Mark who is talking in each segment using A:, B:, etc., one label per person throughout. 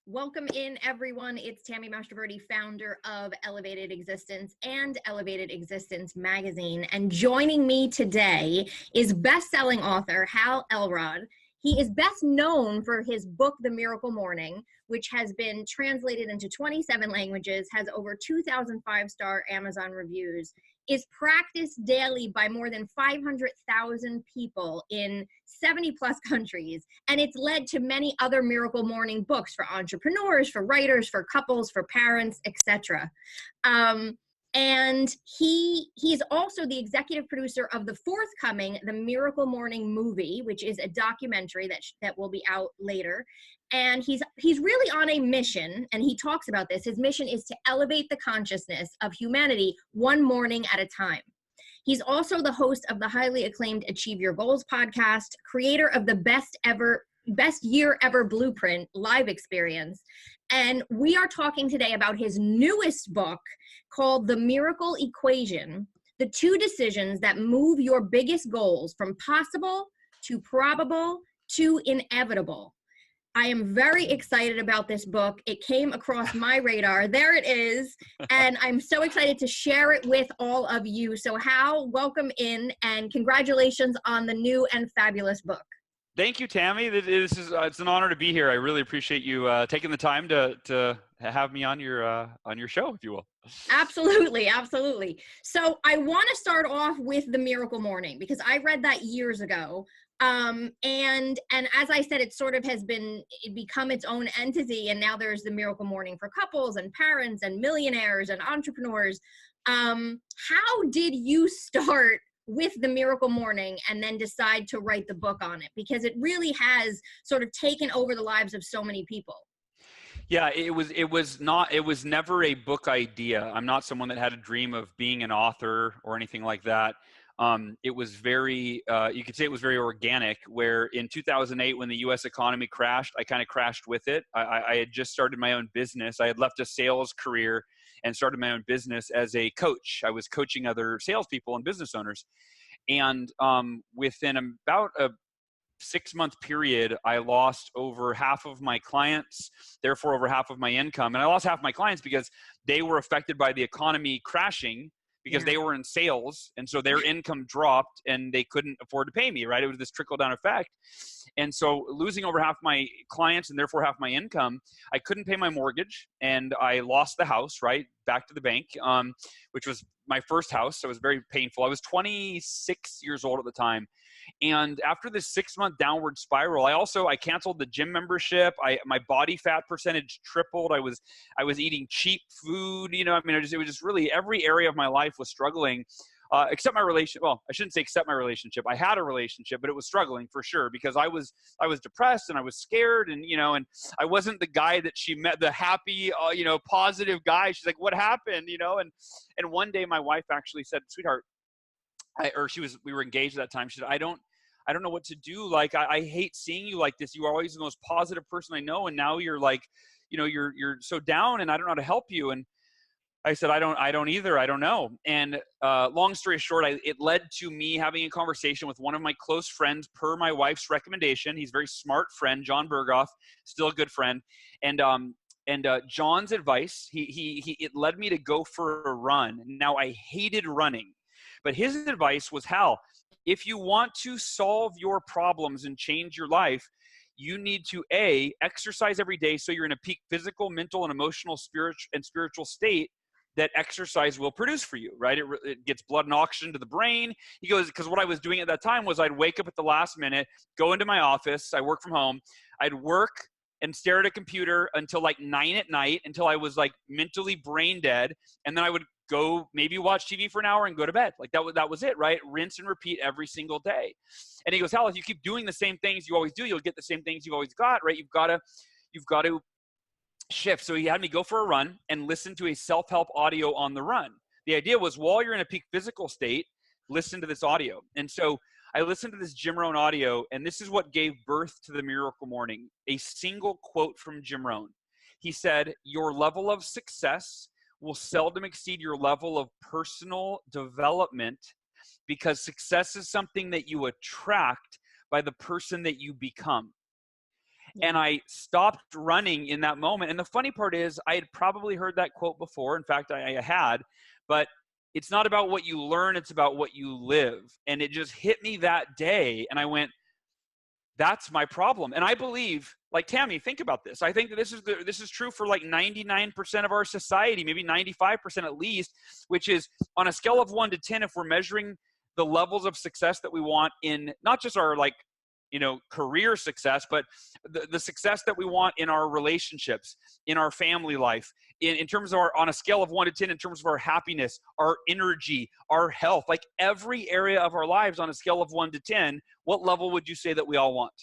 A: Welcome in, everyone. It's Tammy Mastroberte, founder of Elevated Existence and Elevated Existence magazine. And joining me today is best-selling author Hal Elrod. He is best known for his book, The Miracle Morning, which has been translated into 27 languages, has over 2,000 five-star Amazon reviews, is practiced daily by more than 500,000 people in 70 plus countries. And it's led to many other Miracle Morning books for entrepreneurs, for writers, for couples, for parents, etc. And he is also the executive producer of the forthcoming The Miracle Morning movie, which is a documentary that will be out later. And he's really on a mission, and he talks about this. His mission is to elevate the consciousness of humanity one morning at a time. He's also the host of the highly acclaimed Achieve Your Goals podcast, creator of the Best Year Ever Blueprint live experience. And we are talking today about his newest book called The Miracle Equation, the 2 decisions that move your biggest goals from possible to probable to inevitable. I am very excited about this book. It came across my radar. There it is. And I'm so excited to share it with all of you. So Hal, welcome in and congratulations on the new and fabulous book.
B: Thank you, Tammy. It's an honor to be here. I really appreciate you taking the time to have me on your show, if you will.
A: Absolutely, absolutely. So I want to start off with The Miracle Morning because I read that years ago. And as I said, it sort of has become its own entity. And now there's The Miracle Morning for couples and parents and millionaires and entrepreneurs. How did you start with The Miracle Morning and then decide to write the book on it? Because it really has sort of taken over the lives of so many people.
B: Yeah, it was never a book idea. I'm not someone that had a dream of being an author or anything like that. It was very, you could say it was very organic, where in 2008, when the US economy crashed, I kind of crashed with it. I had just started my own business. I had left a sales career and started my own business as a coach. I was coaching other salespeople and business owners. And within about a 6-month period, I lost over half of my clients, therefore over half of my income. And I lost half my clients because they were affected by the economy crashing because they were in sales. And so their income dropped and they couldn't afford to pay me, right? It was this trickle down effect. And so losing over half my clients and therefore half my income, I couldn't pay my mortgage and I lost the house, right? Back to the bank, which was my first house. So it was very painful. I was 26 years old at the time. And after this 6-month downward spiral, I canceled the gym membership. My body fat percentage tripled. I was eating cheap food. It was just really every area of my life was struggling, except my relationship. Well, I shouldn't say except my relationship. I had a relationship, but it was struggling for sure because I was depressed and I was scared and I wasn't the guy that she met, the happy, positive guy. She's like, "What happened?" And one day my wife actually said, "Sweetheart," we were engaged at that time. She said, I don't know what to do. Like, I hate seeing you like this. You are always the most positive person I know. And now you're like, you're so down and I don't know how to help you. And I said, I don't either. I don't know. And long story short, it led to me having a conversation with one of my close friends per my wife's recommendation. He's a very smart friend, John Berghoff, still a good friend. And John's advice, it led me to go for a run. Now I hated running. But his advice was, Hal, if you want to solve your problems and change your life, you need to exercise every day so you're in a peak physical, mental, and emotional, spiritual state that exercise will produce for you, right? It gets blood and oxygen to the brain. He goes, because what I was doing at that time was I'd wake up at the last minute, go into my office, I work from home, I'd work and stare at a computer until like 9 at night, until I was like mentally brain dead, and then I would go maybe watch TV for an hour and go to bed. Like that was it, right? Rinse and repeat every single day. And he goes, Hal, if you keep doing the same things you always do, you'll get the same things you've always got, right? You've got to shift. So he had me go for a run and listen to a self-help audio on the run. The idea was while you're in a peak physical state, listen to this audio. And so I listened to this Jim Rohn audio, and this is what gave birth to The Miracle Morning. A single quote from Jim Rohn. He said, your level of success will seldom exceed your level of personal development, because success is something that you attract by the person that you become. And I stopped running in that moment. And the funny part is I had probably heard that quote before. In fact, I had, but it's not about what you learn, it's about what you live. And it just hit me that day. And I went, that's my problem. And I believe, like Tammy, think about this. I think that this is true for like 99% of our society, maybe 95% at least, which is on a scale of 1 to 10, if we're measuring the levels of success that we want in not just our like, career success, but the success that we want in our relationships, in our family life, in terms of on a scale of 1 to 10, in terms of our happiness, our energy, our health, like every area of our lives on a scale of 1 to 10, what level would you say that we all want?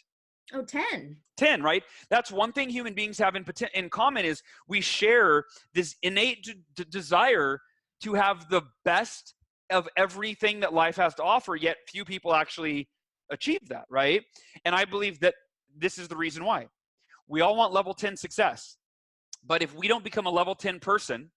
A: Oh, 10.
B: 10, right? That's one thing human beings have in common is we share this innate desire to have the best of everything that life has to offer, yet few people actually achieve that, right? And I believe that this is the reason why. We all want level 10 success. But if we don't become a level 10 person,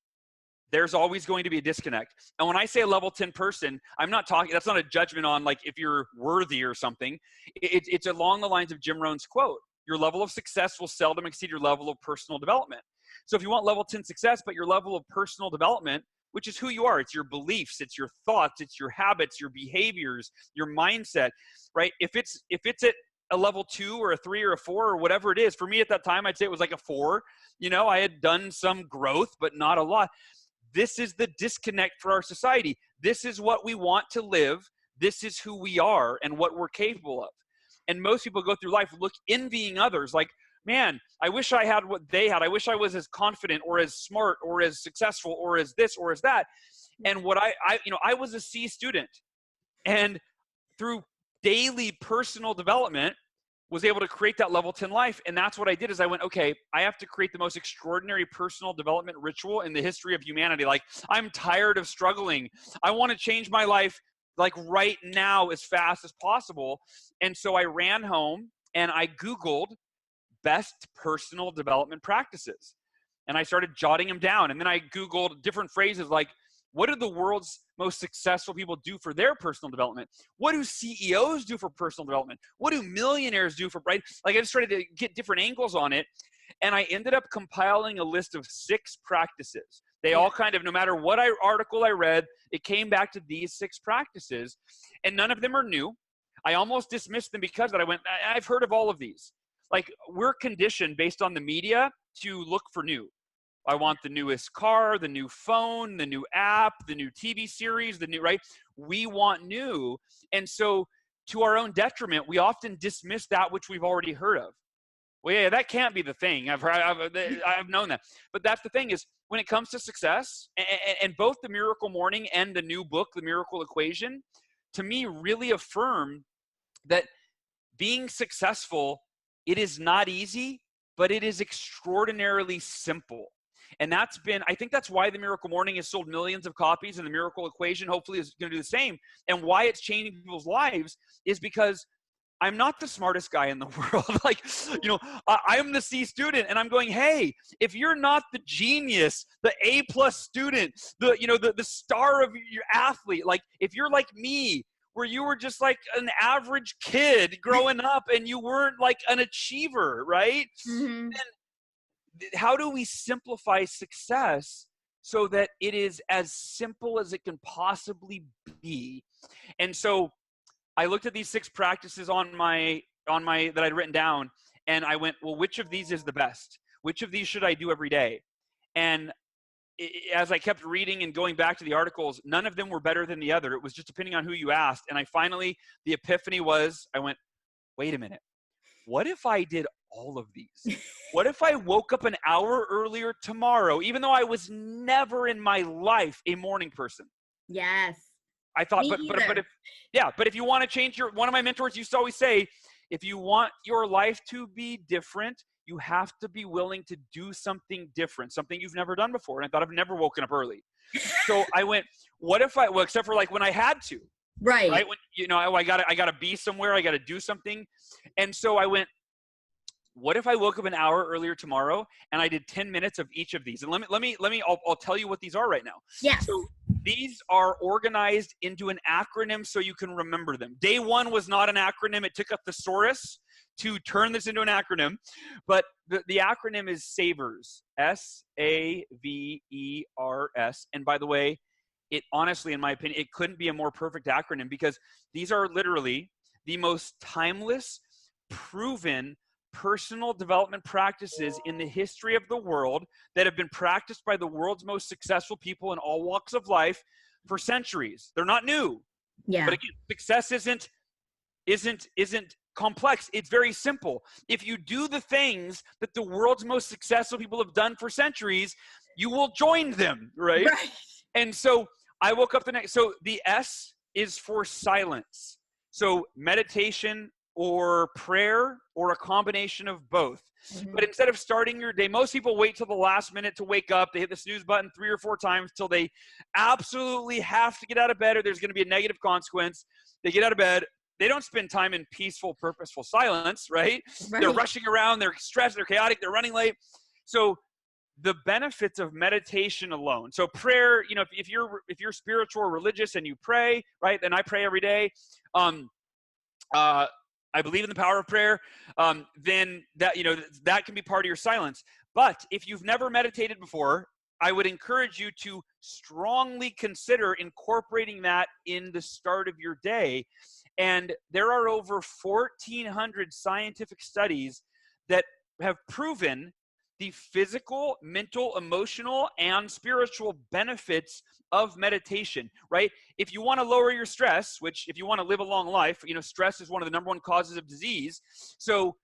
B: there's always going to be a disconnect. And when I say a level 10 person, I'm not talking, that's not a judgment on like if you're worthy or something. It's along the lines of Jim Rohn's quote. Your level of success will seldom exceed your level of personal development. So if you want level 10 success, but your level of personal development, which is who you are, it's your beliefs, it's your thoughts, it's your habits, your behaviors, your mindset, right? If it's at a level 2 or a 3 or a 4 or whatever it is, for me at that time, I'd say it was like a 4. I had done some growth, but not a lot. This is the disconnect for our society. This is what we want to live. This is who we are and what we're capable of. And most people go through life envying others like, man, I wish I had what they had. I wish I was as confident or as smart or as successful or as this or as that. And what I was a C student, and through daily personal development was able to create that level 10 life. And that's what I did is I went, okay, I have to create the most extraordinary personal development ritual in the history of humanity. Like, I'm tired of struggling. I want to change my life like right now as fast as possible. And so I ran home and I Googled best personal development practices. And I started jotting them down. And then I Googled different phrases like, what do the world's most successful people do for their personal development? What do CEOs do for personal development? What do millionaires do for, right? Like I just started to get different angles on it. And I ended up compiling a list of 6 practices. They all kind of, no matter what article I read, it came back to these 6 practices. And none of them are new. I almost dismissed them because that I went, I've heard of all of these. Like, we're conditioned based on the media to look for new. I want the newest car, the new phone, the new app, the new TV series, the new, right? We want new. And so to our own detriment, we often dismiss that which we've already heard of. Well, yeah, that can't be the thing. I've known that. But that's the thing is when it comes to success, and both the Miracle Morning and the new book, The Miracle Equation, to me really affirm that being successful, it is not easy, but it is extraordinarily simple. And I think that's why the Miracle Morning has sold millions of copies, and the Miracle Equation hopefully is going to do the same. And why it's changing people's lives is because I'm not the smartest guy in the world. Like, I'm the C student, and I'm going, hey, if you're not the genius, the A+ student, the star of your athlete, like if you're like me, where you were just like an average kid growing up and you weren't like an achiever, right?
A: Mm-hmm.
B: Then how do we simplify success so that it is as simple as it can possibly be? And so I looked at these 6 practices on my that I'd written down, and I went, well, which of these is the best? Which of these should I do every day? And as I kept reading and going back to the articles, none of them were better than the other. It was just depending on who you asked. And the epiphany was, I went, wait a minute. What if I did all of these? What if I woke up an hour earlier tomorrow, even though I was never in my life a morning person?
A: Yes.
B: I thought, but if you want to change one of my mentors used to always say, if you want your life to be different, you have to be willing to do something different, something you've never done before. And I thought, I've never woken up early. So I went, what if except for like when I had to, right? When, I gotta be somewhere, I gotta do something. And so I went, what if I woke up an hour earlier tomorrow and I did 10 minutes of each of these? And I'll tell you what these are right now.
A: Yes.
B: So these are organized into an acronym so you can remember them. Day 1 was not an acronym. It took a thesaurus. to turn this into an acronym, but the acronym is SAVERS, SAVERS. And by the way, it honestly, in my opinion, it couldn't be a more perfect acronym, because these are literally the most timeless, proven personal development practices in the history of the world that have been practiced by the world's most successful people in all walks of life for centuries. They're not new.
A: Yeah.
B: But again, success isn't complex. It's very simple. If you do the things that the world's most successful people have done for centuries, you will join them, right?
A: Right.
B: And so I woke up so the S is for silence. So meditation or prayer or a combination of both.
A: Mm-hmm.
B: But instead of starting your day, most people wait till the last minute to wake up. They hit the snooze button 3 or 4 times till they absolutely have to get out of bed, or there's going to be a negative consequence. They get out of bed. They don't spend time in peaceful, purposeful silence, right? They're rushing around. They're stressed. They're chaotic. They're running late. So the benefits of meditation alone. So prayer, you know, if you're spiritual or religious and you pray, right? And I pray every day. I believe in the power of prayer. Then that can be part of your silence. But if you've never meditated before, I would encourage you to strongly consider incorporating that in the start of your day. And there are over 1,400 scientific studies that have proven the physical, mental, emotional, and spiritual benefits of meditation, right? If you want to lower your stress, which if you want to live a long life, stress is one of the number one causes of disease. So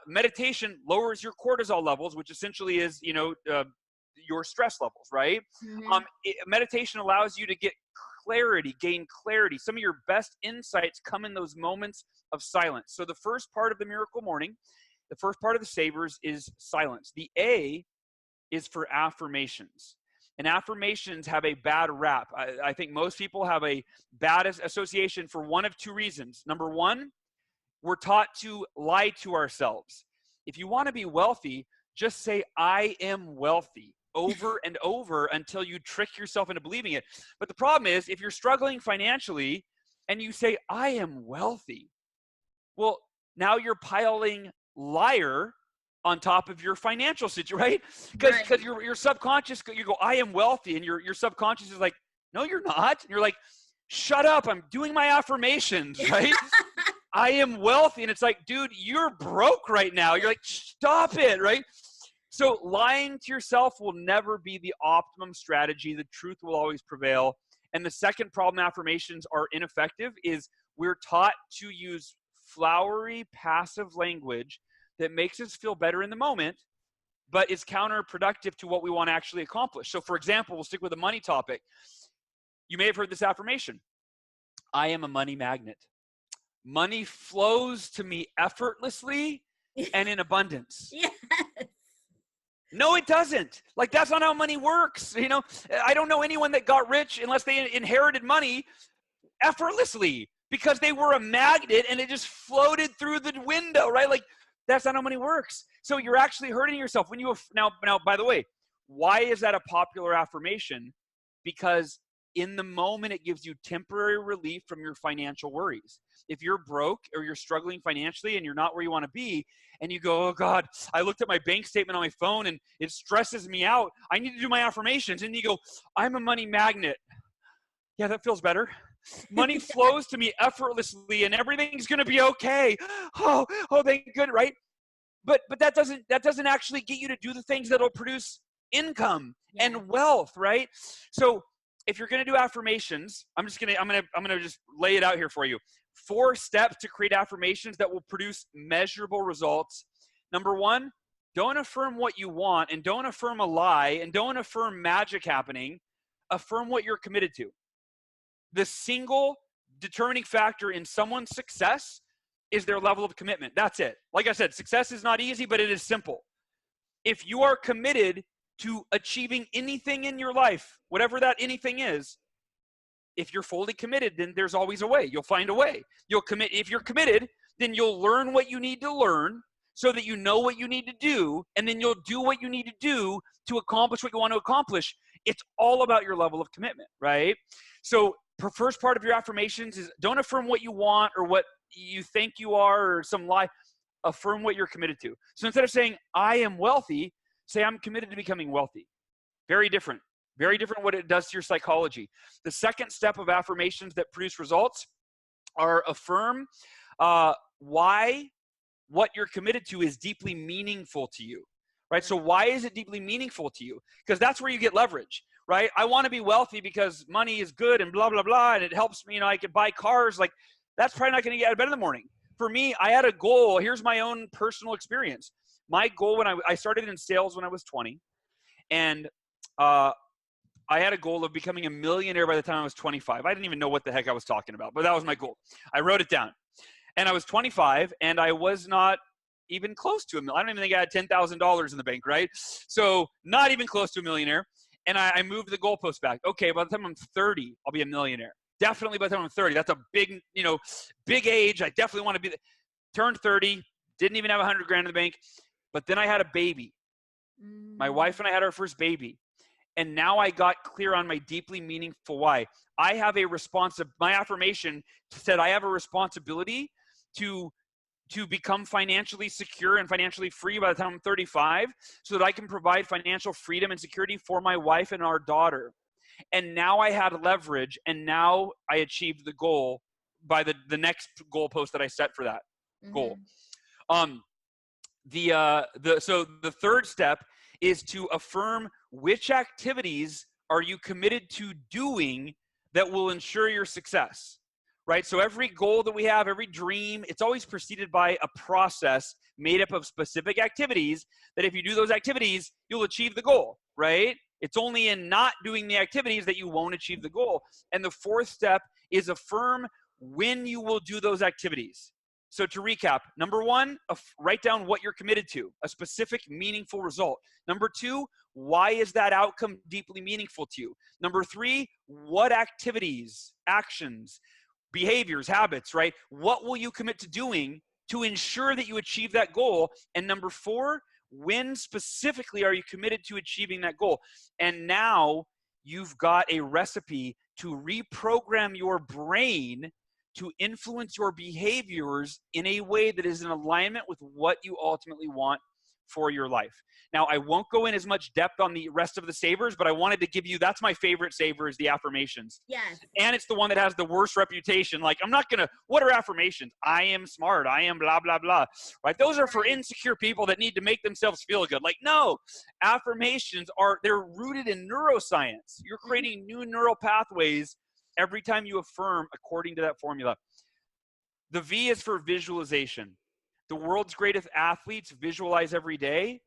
B: meditation lowers your cortisol levels, which essentially is, your stress levels, right?
A: Mm-hmm.
B: Meditation allows you to gain clarity. Some of your best insights come in those moments of silence. So the first part of the Miracle Morning, the first part of the Savers is silence. The A is for affirmations. And affirmations have a bad rap. I think most people have a bad association for one of 2 reasons. Number one, we're taught to lie to ourselves. If you want to be wealthy, just say, I am wealthy, over and over until you trick yourself into believing it. But the problem is, if you're struggling financially and you say, I am wealthy, well, now you're piling liar on top of your financial situation, right? Because your subconscious, you go, I am wealthy, and your subconscious is like, no, you're not. And you're like, shut up, I'm doing my affirmations, right? I am wealthy. And it's like, dude, you're broke right now. You're like, stop it, right? So lying to yourself will never be the optimum strategy. The truth will always prevail. And the second problem affirmations are ineffective is we're taught to use flowery, passive language that makes us feel better in the moment, but is counterproductive to what we want to actually accomplish. So for example, we'll stick with the money topic. You may have heard this affirmation. I am a money magnet. Money flows to me effortlessly and in abundance.
A: Yes.
B: No, it doesn't. Like, that's not how money works. I don't know anyone that got rich unless they inherited money effortlessly because they were a magnet and it just floated through the window, right? Like, that's not how money works. So you're actually hurting yourself when you now, by the way, why is that a popular affirmation? Because in the moment, it gives you temporary relief from your financial worries. If you're broke or you're struggling financially and you're not where you want to be, and you go, oh God, I looked at my bank statement on my phone and it stresses me out, I need to do my affirmations. And you go, I'm a money magnet. Yeah, that feels better. Money flows to me effortlessly and everything's going to be okay. Oh, thank goodness, right? But that doesn't actually get you to do the things that'll produce income and wealth, right? So if you're going to do affirmations, I'm going to just lay it out here for you. 4 steps to create affirmations that will produce measurable results. Number 1, don't affirm what you want, and don't affirm a lie, and don't affirm magic happening. Affirm what you're committed to. The single determining factor in someone's success is their level of commitment. That's it. Like I said, success is not easy, but it is simple. If you are committed to achieving anything in your life, whatever that anything is, if you're fully committed, then there's always a way. You'll find a way. If you're committed, then you'll learn what you need to learn so that you know what you need to do, and then you'll do what you need to do to accomplish what you want to accomplish. It's all about your level of commitment, right? So first part of your affirmations is don't affirm what you want or what you think you are or some lie. affirm what you're committed to. So instead of saying, I am wealthy, say, I'm committed to becoming wealthy. Very different. Very different what it does to your psychology. The second step of affirmations that produce results are affirm why what you're committed to is deeply meaningful to you, right? So why is it deeply meaningful to you? Because that's where you get leverage, right? I want to be wealthy because money is good and blah, blah, blah, and it helps me, I can buy cars. Like, that's probably not going to get out of bed in the morning. For me, I had a goal. Here's my own personal experience. My goal when I started in sales when I was 20, and I had a goal of becoming a millionaire by the time I was 25. I didn't even know what the heck I was talking about, but that was my goal. I wrote it down. And I was 25, and I was not even close to a million. I don't even think I had $10,000 in the bank, right? So not even close to a millionaire. And I moved the goalpost back. Okay, by the time I'm 30, I'll be a millionaire. Definitely by the time I'm 30. That's a big, big age. I definitely want to be. Turned 30, didn't even have 100 grand in the bank. But then I had a baby. My wife and I had our first baby. And now I got clear on my deeply meaningful why. I have a my affirmation said I have a responsibility to become financially secure and financially free by the time I'm 35 so that I can provide financial freedom and security for my wife and our daughter. And now I had leverage, and now I achieved the goal by the next goalpost that I set for that goal. So the third step is to affirm which activities are you committed to doing that will ensure your success, right? So every goal that we have, every dream, it's always preceded by a process made up of specific activities that if you do those activities, you'll achieve the goal, right? It's only in not doing the activities that you won't achieve the goal. And the fourth step is affirm when you will do those activities. So to recap, number one, write down what you're committed to, a specific meaningful result. Number two, why is that outcome deeply meaningful to you? Number three, what activities, actions, behaviors, habits, right? What will you commit to doing to ensure that you achieve that goal? And number four, when specifically are you committed to achieving that goal? And now you've got a recipe to reprogram your brain to influence your behaviors in a way that is in alignment with what you ultimately want for your life. Now, I won't go in as much depth on the rest of the savers, but I wanted to give you, that's my favorite saver, is the affirmations.
A: Yes.
B: And it's the one that has the worst reputation. Like, I'm not going to, what are affirmations? I am smart. I am blah, blah, blah, right? Those are for insecure people that need to make themselves feel good. Like, no, affirmations they're rooted in neuroscience. You're creating new neural pathways every time you affirm according to that formula. The V is for visualization. The world's greatest athletes visualize every day.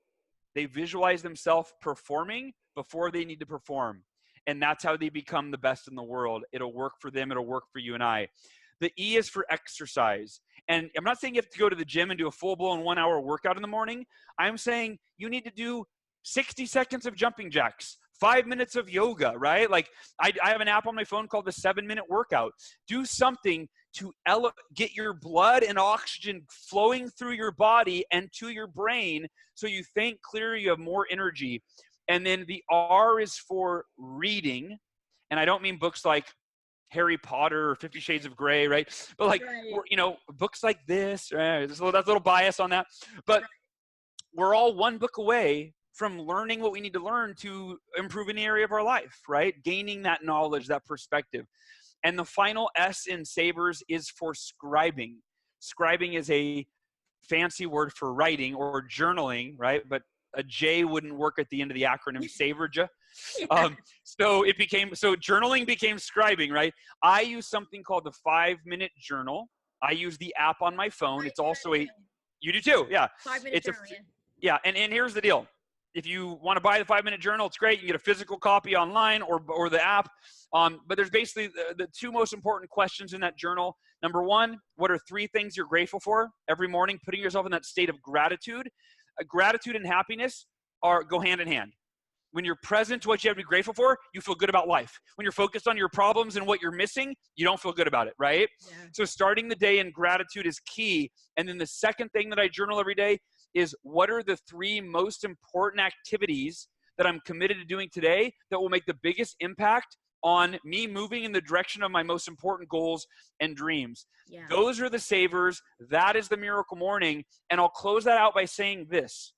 B: They visualize themselves performing before they need to perform. And that's how they become the best in the world. It'll work for them. It'll work for you and I. The E is for exercise. And I'm not saying you have to go to the gym and do a full-blown 1-hour workout in the morning. I'm saying you need to do 60 seconds of jumping jacks, 5 minutes of yoga, right? Like I have an app on my phone called the 7-minute workout. Do something to get your blood and oxygen flowing through your body and to your brain so you think clearer, you have more energy. And then the R is for reading. And I don't mean books like Harry Potter or 50 Shades of Grey, right? But like, books like this, right? That's a little bias on that. But we're all one book away from learning what we need to learn to improve any area of our life, right? Gaining that knowledge, that perspective. And the final S in savers is for scribing. Scribing is a fancy word for writing or journaling, right? But a J wouldn't work at the end of the acronym saverja. So journaling became scribing, right? I use something called the 5-minute journal. I use the app on my phone. It's also you do too, yeah.
A: 5-minute journal,
B: yeah. And here's the deal. If you want to buy the 5-minute journal, it's great. You can get a physical copy online or the app. But there's basically the two most important questions in that journal. Number one, what are 3 things you're grateful for every morning? Putting yourself in that state of gratitude. Gratitude and happiness go hand in hand. When you're present to what you have to be grateful for, you feel good about life. When you're focused on your problems and what you're missing, you don't feel good about it, right? Yeah. So starting the day in gratitude is key. And then the second thing that I journal every day is what are the 3 most important activities that I'm committed to doing today that will make the biggest impact on me moving in the direction of my most important goals and dreams.
A: Yeah.
B: Those are the savers. That is the miracle morning. And I'll close that out by saying this.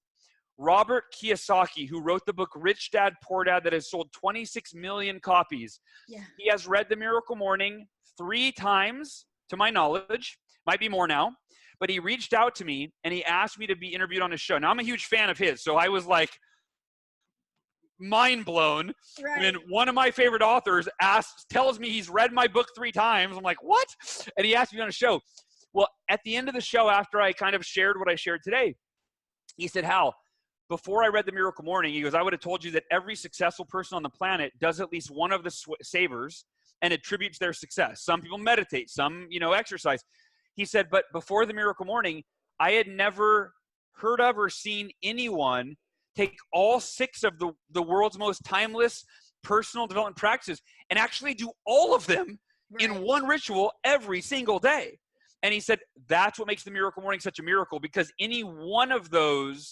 B: Robert Kiyosaki, who wrote the book Rich Dad, Poor Dad, that has sold 26 million copies,
A: Yeah.
B: he has read the Miracle Morning 3 times, to my knowledge. Might be more now. But he reached out to me and he asked me to be interviewed on his show. Now, I'm a huge fan of his, so I was like mind blown when one of my favorite authors tells me he's read my book 3 times. I'm like, what? And he asked me on a show. Well, at the end of the show, after I kind of shared what I shared today, he said, Hal, before I read the Miracle Morning, he goes, I would have told you that every successful person on the planet does at least one of the savers and attributes their success. Some people meditate, some, exercise. He said, but before the Miracle Morning, I had never heard of or seen anyone take all 6 of the world's most timeless personal development practices and actually do all of them in one ritual every single day. And he said, that's what makes the Miracle Morning such a miracle, because any one of the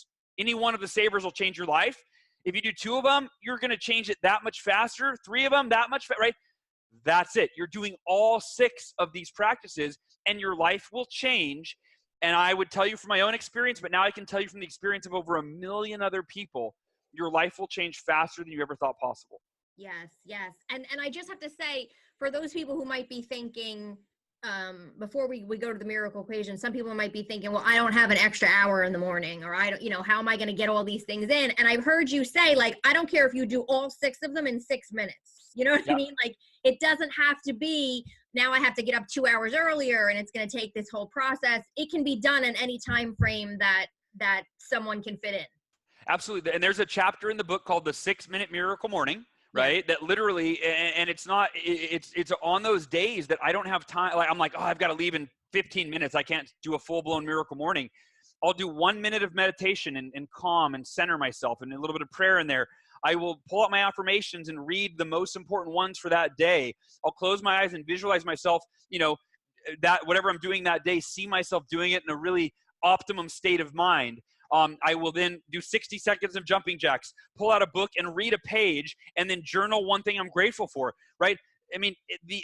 B: savers will change your life. If you do 2 of them, you're going to change it that much faster. 3 of them, that much, right? That's it. You're doing all 6 of these practices and your life will change. And I would tell you from my own experience, but now I can tell you from the experience of over 1 million other people, your life will change faster than you ever thought possible.
A: Yes, yes. And I just have to say, for those people who might be thinking, before we go to the miracle equation, some people might be thinking, well, I don't have an extra hour in the morning, or I don't, how am I going to get all these things in? And I've heard you say, like, I don't care if you do all 6 of them in 6 minutes. You know what I mean? Like, it doesn't have to be, now I have to get up 2 hours earlier and it's going to take this whole process. It can be done in any time frame that someone can fit in.
B: Absolutely. And there's a chapter in the book called the 6-Minute Miracle Morning, right? That literally, and it's on those days that I don't have time. Like, I'm like, oh, I've got to leave in 15 minutes. I can't do a full-blown miracle morning. I'll do 1 minute of meditation and calm and center myself, and a little bit of prayer in there. I will pull out my affirmations and read the most important ones for that day. I'll close my eyes and visualize myself, that whatever I'm doing that day, see myself doing it in a really optimum state of mind. I will then do 60 seconds of jumping jacks, pull out a book and read a page, and then journal one thing I'm grateful for, right? I mean,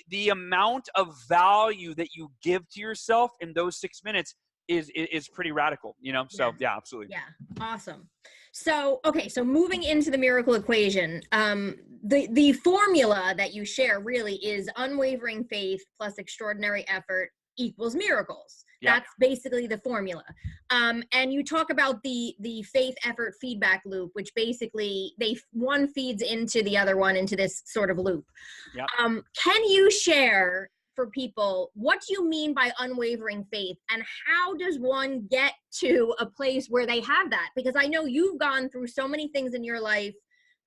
B: the amount of value that you give to yourself in those 6 minutes is pretty radical, So yeah, absolutely.
A: Yeah. Awesome. So, okay. So moving into the miracle equation, the formula that you share really is unwavering faith plus extraordinary effort equals miracles.
B: Yeah.
A: That's basically the formula. And you talk about the faith effort feedback loop, which basically one feeds into the other one into this sort of loop.
B: Yeah.
A: Can you share for people, what do you mean by unwavering faith, and how does one get to a place where they have that? Because I know you've gone through so many things in your life.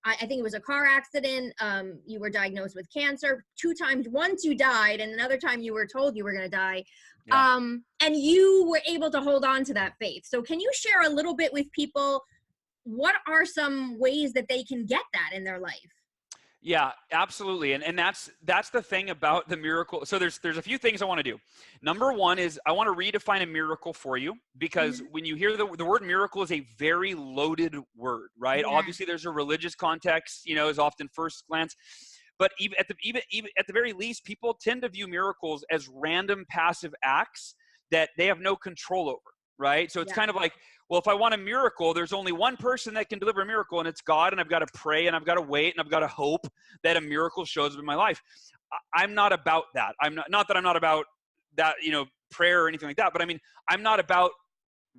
A: I think it was a car accident. You were diagnosed with cancer 2 times. Once you died, and another time you were told you were going to die. Yeah. And you were able to hold on to that faith. So can you share a little bit with people, what are some ways that they can get that in their life?
B: Yeah, absolutely. And that's the thing about the miracle. So there's a few things I want to do. Number one is I want to redefine a miracle for you, because when you hear the word miracle is a very loaded word, right? Yeah. Obviously there's a religious context, is often first glance, but even at the very least, people tend to view miracles as random passive acts that they have no control over, right? So it's kind of like, well, if I want a miracle, there's only one person that can deliver a miracle, and it's God, and I've got to pray, and I've got to wait, and I've got to hope that a miracle shows up in my life. I'm not about that. Not that I'm not about that, prayer or anything like that, but I mean, I'm not about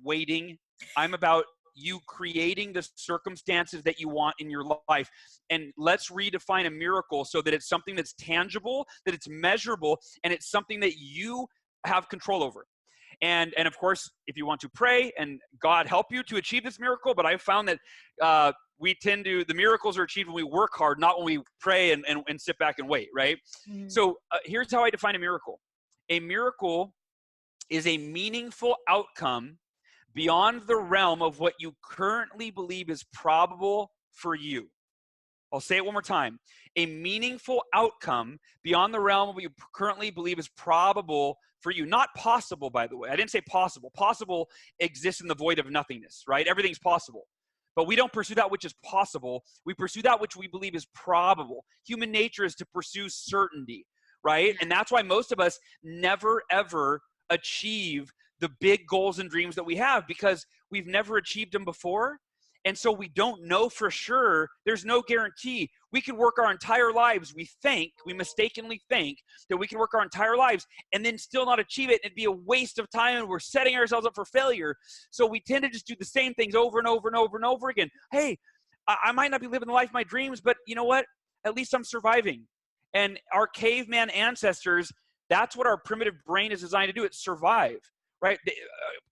B: waiting. I'm about you creating the circumstances that you want in your life. And let's redefine a miracle so that it's something that's tangible, that it's measurable, and it's something that you have control over. And of course, if you want to pray and God help you to achieve this miracle, but I've found that the miracles are achieved when we work hard, not when we pray and sit back and wait, right? Mm-hmm. So here's how I define a miracle. A miracle is a meaningful outcome beyond the realm of what you currently believe is probable for you. I'll say it one more time. A meaningful outcome beyond the realm of what you currently believe is probable for you. Not possible, by the way. I didn't say possible. Possible exists in the void of nothingness, right? Everything's possible. But we don't pursue that which is possible. We pursue that which we believe is probable. Human nature is to pursue certainty, right? And that's why most of us never, ever achieve the big goals and dreams that we have, because we've never achieved them before. And so we don't know for sure. There's no guarantee. We could work our entire lives. We mistakenly think that we can work our entire lives and then still not achieve it. It'd be a waste of time, and we're setting ourselves up for failure. So we tend to just do the same things over and over and over and over again. Hey, I might not be living the life of my dreams, but you know what? At least I'm surviving. And our caveman ancestors, that's what our primitive brain is designed to do. It's survive, right?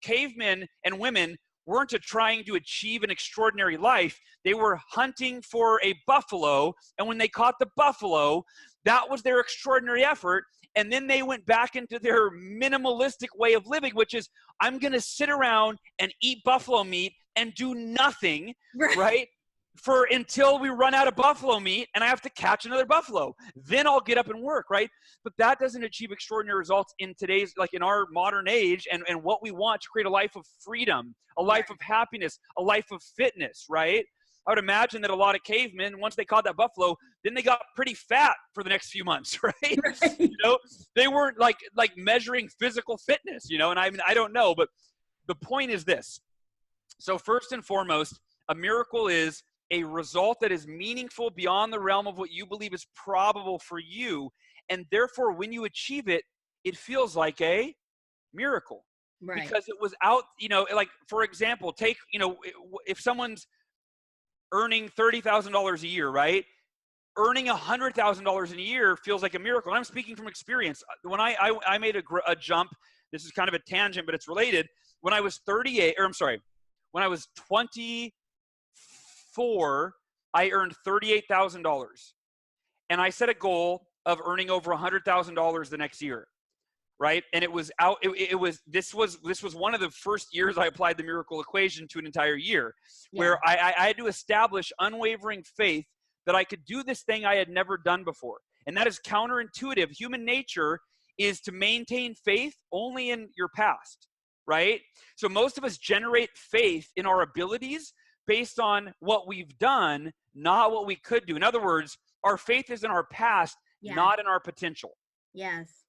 B: Cavemen and women weren't trying to achieve an extraordinary life. They were hunting for a buffalo, and when they caught the buffalo, that was their extraordinary effort. And then they went back into their minimalistic way of living, which is, I'm going to sit around and eat buffalo meat and do nothing, right? For until we run out of buffalo meat and I have to catch another buffalo. Then I'll get up and work, right? But that doesn't achieve extraordinary results in today's, like in our modern age, and what we want to create a life of freedom, a life of happiness, a life of fitness, right? I would imagine that a lot of cavemen, once they caught that buffalo, then they got pretty fat for the next few months, right? You know, they weren't like measuring physical fitness, you know, and I don't know, but the point is this. So first and foremost, a miracle is a result that is meaningful beyond the realm of what you believe is probable for you. And therefore, when you achieve it, it feels like a miracle. Right. Because it was out, you know, like, for example, take, you know, if someone's earning $30,000 a year, right? Earning $100,000 in a year feels like a miracle. And I'm speaking from experience. When I made a jump, this is kind of a tangent, but it's related. When I was when I was 24, I earned $38,000. And I set a goal of earning over $100,000 the next year, right? And this was one of the first years I applied the miracle equation to an entire year, where I had to establish unwavering faith that I could do this thing I had never done before. And that is counterintuitive. Human nature is to maintain faith only in your past, right? So most of us generate faith in our abilities based on what we've done, not what we could do. In other words, our faith is in our past, not in our potential.
A: Yes.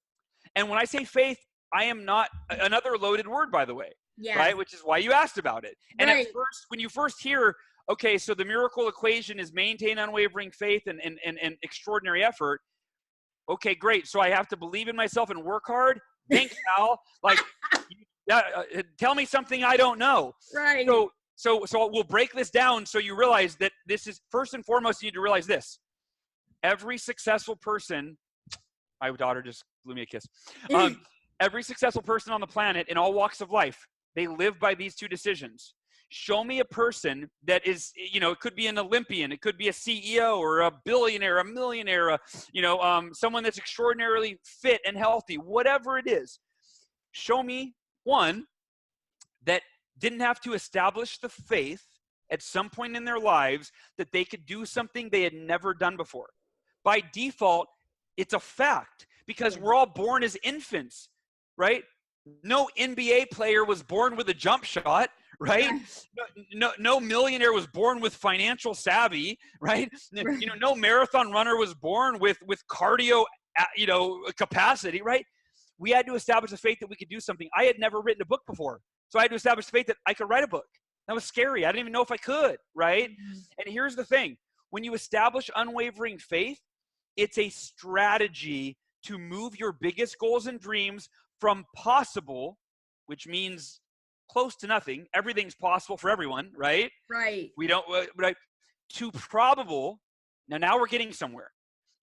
B: And when I say faith, I am not another loaded word, by the way, right? Which is why you asked about it. And at first, when you first hear, okay, so the miracle equation is maintain unwavering faith and extraordinary effort. Okay, great. So I have to believe in myself and work hard. Thanks, Hal. Like, tell me something I don't know.
A: Right.
B: So we'll break this down so you realize that this is, first and foremost, you need to realize this. Every successful person, my daughter just blew me a kiss. Every successful person on the planet in all walks of life, they live by these two decisions. Show me a person that is, you know, it could be an Olympian, it could be a CEO or a billionaire, a millionaire, someone that's extraordinarily fit and healthy, whatever it is. Show me one that didn't have to establish the faith at some point in their lives that they could do something they had never done before. By default, it's a fact, because we're all born as infants, right? No NBA player was born with a jump shot, right? No millionaire was born with financial savvy, right? You know, no marathon runner was born with cardio, capacity, right? We had to establish the faith that we could do something. I had never written a book before, so I had to establish the faith that I could write a book. That was scary. I didn't even know if I could, right? And here's the thing. When you establish unwavering faith, it's a strategy to move your biggest goals and dreams from possible, which means close to nothing. Everything's possible for everyone, right?
A: Right.
B: We don't, right, to probable. Now we're getting somewhere.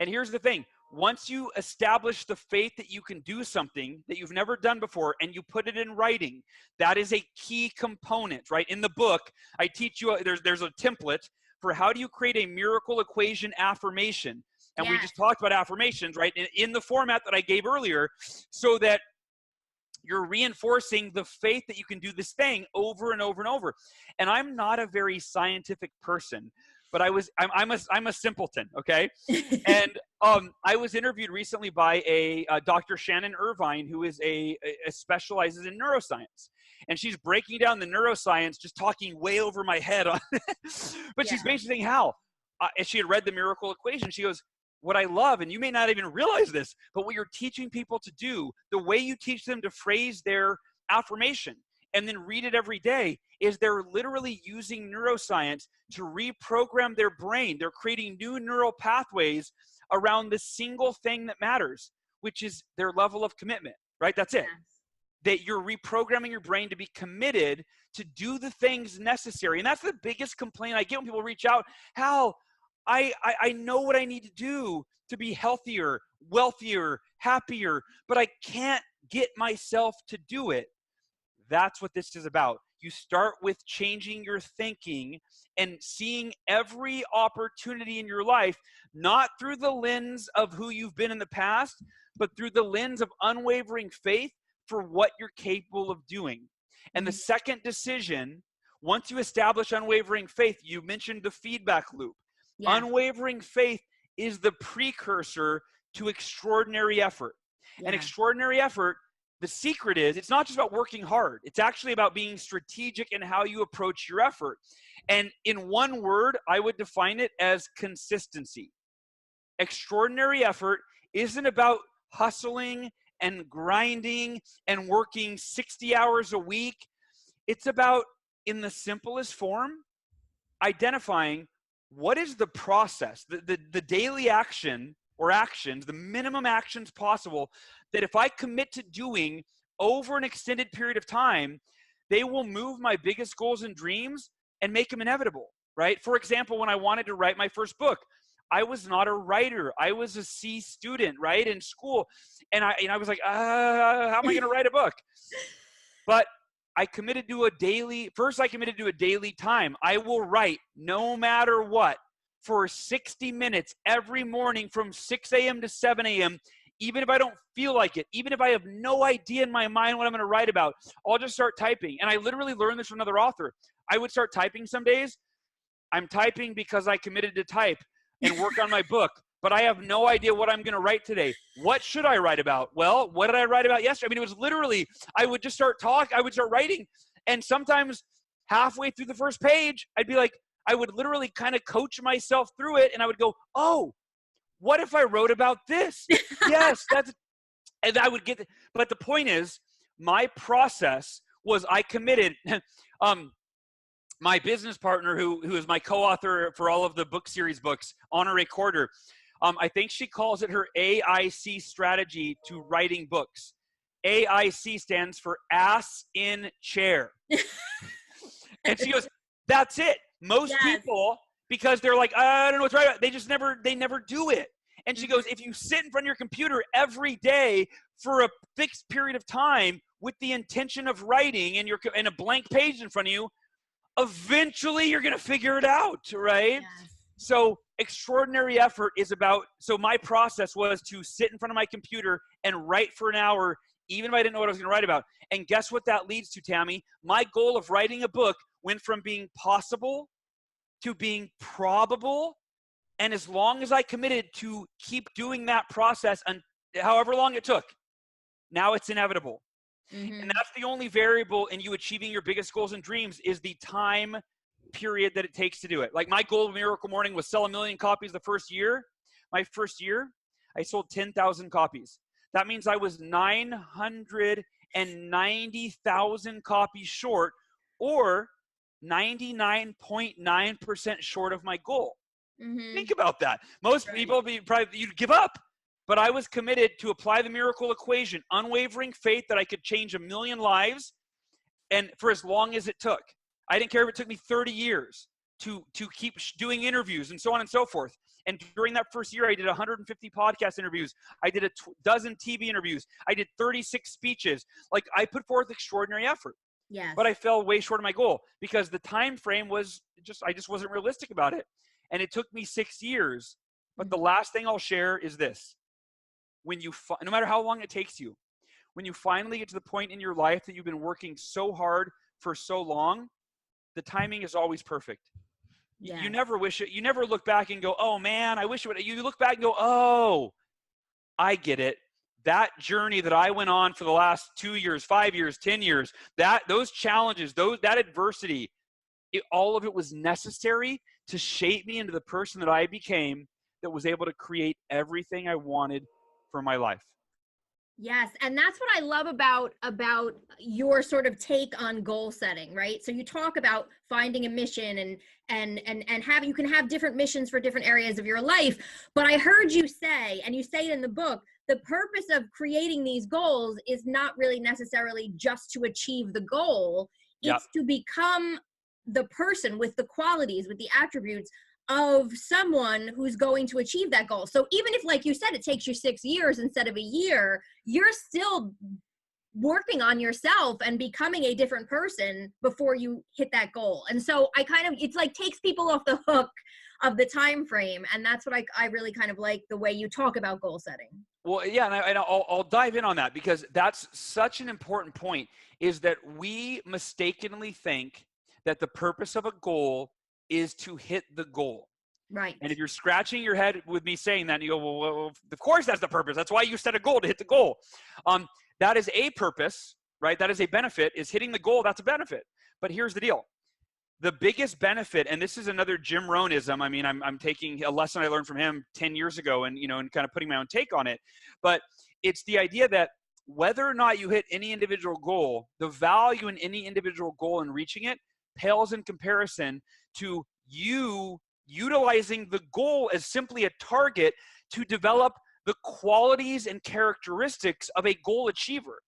B: And here's the thing. Once you establish the faith that you can do something that you've never done before and you put it in writing, that is a key component, right? In the book, I teach you, there's a template for how do you create a miracle equation affirmation. And we just talked about affirmations, right? In the format that I gave earlier, so that you're reinforcing the faith that you can do this thing over and over and over. And I'm not a very scientific person, but I'm a simpleton, okay? And I was interviewed recently by a Dr. Shannon Irvine, who is a specializes in neuroscience, and she's breaking down the neuroscience, just talking way over my head on, but she's basically saying how, and she had read the miracle equation. She goes, what I love, and you may not even realize this, but what you're teaching people to do, the way you teach them to phrase their affirmation and then read it every day, is they're literally using neuroscience to reprogram their brain. They're creating new neural pathways around the single thing that matters, which is their level of commitment, right? That's it.
A: Yes.
B: That you're reprogramming your brain to be committed to do the things necessary. And that's the biggest complaint I get when people reach out. Hal, I know what I need to do to be healthier, wealthier, happier, but I can't get myself to do it. That's what this is about. You start with changing your thinking and seeing every opportunity in your life, not through the lens of who you've been in the past, but through the lens of unwavering faith for what you're capable of doing. And the second decision, once you establish unwavering faith, you mentioned the feedback loop. Yeah. Unwavering faith is the precursor to extraordinary effort. Yeah. And extraordinary effort, the secret is, it's not just about working hard. It's actually about being strategic in how you approach your effort. And in one word, I would define it as consistency. Extraordinary effort isn't about hustling and grinding and working 60 hours a week. It's about, in the simplest form, identifying what is the process, the daily action or actions, the minimum actions possible that if I commit to doing over an extended period of time, they will move my biggest goals and dreams and make them inevitable, right? For example, when I wanted to write my first book, I was not a writer. I was a C student, right, in school. And I was like, how am I going to write a book? But I committed to I committed to a daily time. I will write no matter what for 60 minutes every morning from 6 a.m. to 7 a.m., even if I don't feel like it, even if I have no idea in my mind what I'm going to write about, I'll just start typing. And I literally learned this from another author. I would start typing some days. I'm typing because I committed to type and work on my book, but I have no idea what I'm going to write today. What should I write about? Well, what did I write about yesterday? I mean, it was literally, I would just start talking, I would start writing, and sometimes halfway through the first page, I'd be like, I would literally kind of coach myself through it, and I would go, oh, what if I wrote about this? Yes, and I would get, but the point is, my process was I committed, my business partner, who is my co-author for all of the book series books, Honoré Corder, I think she calls it her AIC strategy to writing books. AIC stands for ass in chair. And she goes, that's it. Most people, because they're like, I don't know what's right, they never do it. And she goes, if you sit in front of your computer every day for a fixed period of time with the intention of writing and a blank page in front of you, eventually you're going to figure it out, right? Yes. So extraordinary effort is about, so my process was to sit in front of my computer and write for an hour, even if I didn't know what I was going to write about. And guess what that leads to, Tammy? My goal of writing a book went from being possible to being probable. And as long as I committed to keep doing that process, and however long it took, now it's inevitable. Mm-hmm. And that's the only variable in you achieving your biggest goals and dreams is the time period that it takes to do it. Like my goal of Miracle Morning was sell 1 million copies the first year. My first year, I sold 10,000 copies. That means I was 990,000 copies short, or 99.9% short of my goal. Mm-hmm. Think about that. Most people you'd give up. But I was committed to apply the miracle equation, unwavering faith that I could change 1 million lives, and for as long as it took. I didn't care if it took me 30 years to keep doing interviews and so on and so forth. And during that first year, I did 150 podcast interviews. I did a dozen TV interviews. I did 36 speeches. Like, I put forth extraordinary effort. Yes. But I fell way short of my goal because the time frame was I just wasn't realistic about it. And it took me 6 years. But the last thing I'll share is this. When you, no matter how long it takes you, when you finally get to the point in your life that you've been working so hard for so long, the timing is always perfect. You
A: Yes.
B: never wish it. You never look back and go, oh man, I wish it would. You look back and go, oh, I get it. That journey that I went on for the last 2 years, 5 years, 10 years, those challenges, that adversity, all of it was necessary to shape me into the person that I became, that was able to create everything I wanted for my life.
A: Yes, and that's what I love about your sort of take on goal setting, right? So you talk about finding a mission and have you can have different missions for different areas of your life, but I heard you say, and you say it in the book, the purpose of creating these goals is not really necessarily just to achieve the goal.
B: Yep.
A: It's to become the person with the qualities, with the attributes of someone who's going to achieve that goal. So even if, like you said, it takes you 6 years instead of a year, you're still working on yourself and becoming a different person before you hit that goal. And so it's like takes people off the hook of the time frame. And that's what I really kind of like the way you talk about goal setting.
B: Well, yeah, and I'll dive in on that, because that's such an important point, is that we mistakenly think that the purpose of a goal is to hit the goal.
A: Right.
B: And if you're scratching your head with me saying that, and you go, well, of course that's the purpose. That's why you set a goal, to hit the goal. That is a purpose, right? That is a benefit. Is hitting the goal, that's a benefit. But here's the deal. The biggest benefit, and this is another Jim Rohnism. I mean, I'm taking a lesson I learned from him 10 years ago and kind of putting my own take on it. But it's the idea that whether or not you hit any individual goal, the value in any individual goal and reaching it pales in comparison to you utilizing the goal as simply a target to develop the qualities and characteristics of a goal achiever.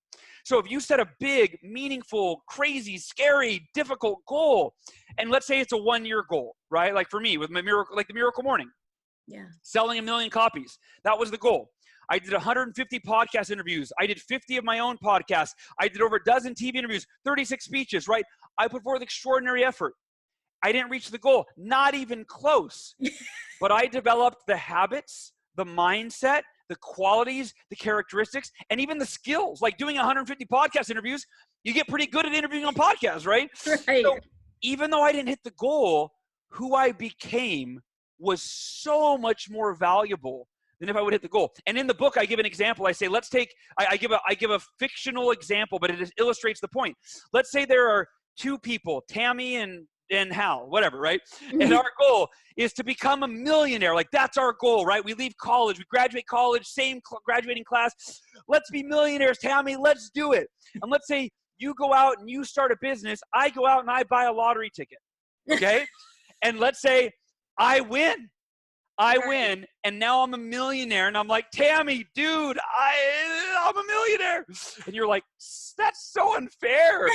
B: So if you set a big, meaningful, crazy, scary, difficult goal, and let's say it's a 1-year goal, right? Like for me with my miracle, like the Miracle Morning, selling 1 million copies. That was the goal. I did 150 podcast interviews. I did 50 of my own podcasts. I did over a dozen TV interviews, 36 speeches, right? I put forth extraordinary effort. I didn't reach the goal, not even close. But I developed the habits, the mindset, the qualities, the characteristics, and even the skills. Like doing 150 podcast interviews, you get pretty good at interviewing on podcasts, right?
A: Right.
B: So even though I didn't hit the goal, who I became was so much more valuable than if I would hit the goal. And in the book, I give an example. I say, let's take, I give a fictional example, but it illustrates the point. Let's say there are 2 people, Tammy and Hal, whatever, right? And our goal is to become a millionaire. Like that's our goal, right? We leave college, we graduate college, same graduating class. Let's be millionaires, Tammy, let's do it. And let's say you go out and you start a business. I go out and I buy a lottery ticket, okay? And let's say I win. I win, and now I'm a millionaire, and I'm like, Tammy, dude, I'm a millionaire. And you're like, that's so unfair.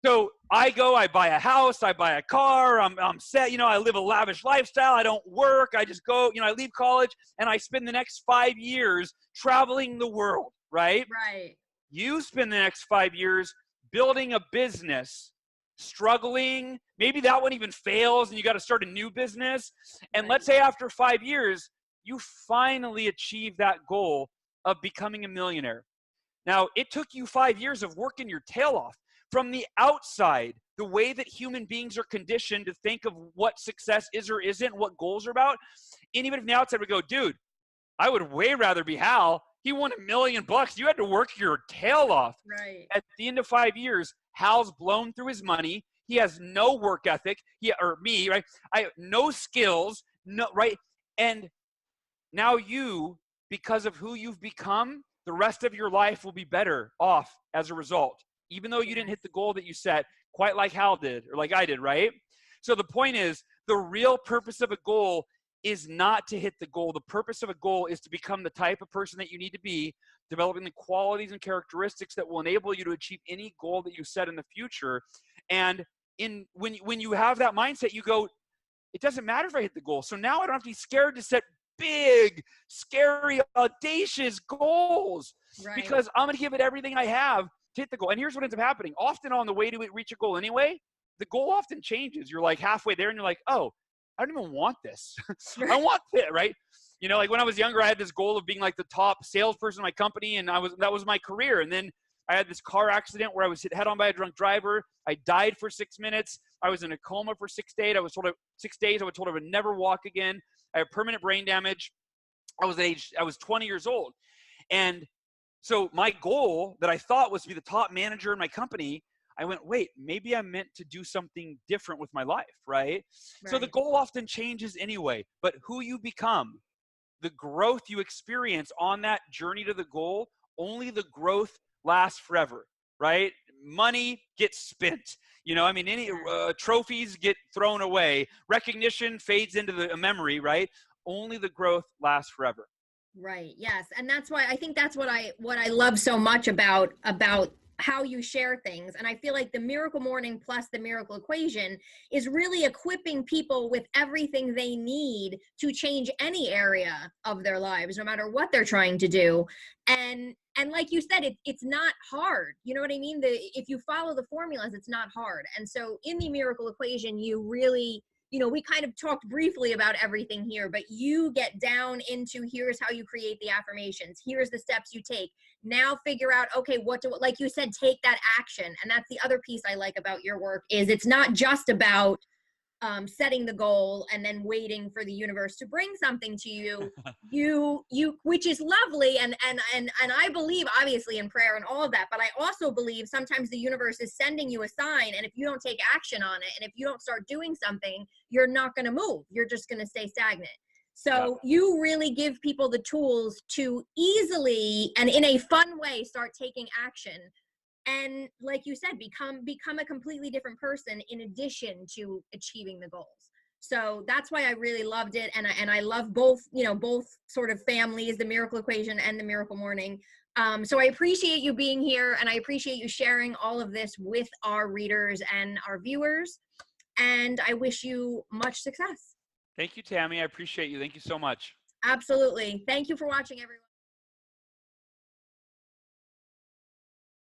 B: So I go, I buy a house, I buy a car, I'm set, I live a lavish lifestyle, I don't work, I just go, I leave college, and I spend the next 5 years traveling the world, right?
A: Right.
B: You spend the next 5 years building a business, struggling, maybe that one even fails, and you got to start a new business, and let's say after 5 years, you finally achieve that goal of becoming a millionaire. Now, it took you 5 years of working your tail off. From the outside, the way that human beings are conditioned to think of what success is or isn't, what goals are about, and even if the outside would go, dude, I would way rather be Hal. He won $1 million. You had to work your tail off.
A: Right.
B: At the end of 5 years, Hal's blown through his money. He has no work ethic. Right? I have no skills. No, right? And now you, because of who you've become, the rest of your life will be better off as a result. Even though you didn't hit the goal that you set, quite like Hal did, or like I did, right? So the point is, the real purpose of a goal is not to hit the goal. The purpose of a goal is to become the type of person that you need to be, developing the qualities and characteristics that will enable you to achieve any goal that you set in the future. And when you have that mindset, you go, it doesn't matter if I hit the goal. So now I don't have to be scared to set big, scary, audacious goals, because I'm going to give it everything I have to hit the goal. And here's what ends up happening. Often on the way to reach a goal anyway, the goal often changes. You're like halfway there and you're like, oh, I don't even want this. I want it, right? Like when I was younger, I had this goal of being like the top salesperson in my company, and that was my career. And then I had this car accident where I was hit head on by a drunk driver. I died for 6 minutes. I was in a coma for 6 days. I was told 6 days. I was told I would never walk again. I had permanent brain damage. I was 20 years old. And so my goal that I thought was to be the top manager in my company, I went, wait, maybe I'm meant to do something different with my life, right? So the goal often changes anyway, but who you become, the growth you experience on that journey to the goal, only the growth lasts forever, right? Money gets spent. You know, I mean, any trophies get thrown away. Recognition fades into the memory, right? Only the growth lasts forever.
A: Right. Yes. And that's why I think that's what I love so much about how you share things. And I feel like the Miracle Morning plus the Miracle Equation is really equipping people with everything they need to change any area of their lives, no matter what they're trying to do. And like you said, it's not hard. You know what I mean? If you follow the formulas, it's not hard. And so in the Miracle Equation, you really, you know, we kind of talked briefly about everything here, but you get down into here's how you create the affirmations. Here's the steps you take. Now figure out, okay, like you said, take that action. And that's the other piece I like about your work is it's not just about setting the goal and then waiting for the universe to bring something to you. You which is lovely, and I believe obviously in prayer and all of that, but I also believe sometimes the universe is sending you a sign, and if you don't take action on it and if you don't start doing something, you're not going to move. You're just going to stay stagnant. So you really give people the tools to easily and in a fun way start taking action. And like you said, become a completely different person in addition to achieving the goals. So that's why I really loved it. And I love both, you know, both sort of families, the Miracle Equation and the Miracle Morning. So I appreciate you being here, and I appreciate you sharing all of this with our readers and our viewers. And I wish you much success.
B: Thank you, Tammy. I appreciate you. Thank you so much.
A: Absolutely. Thank you for watching, everyone.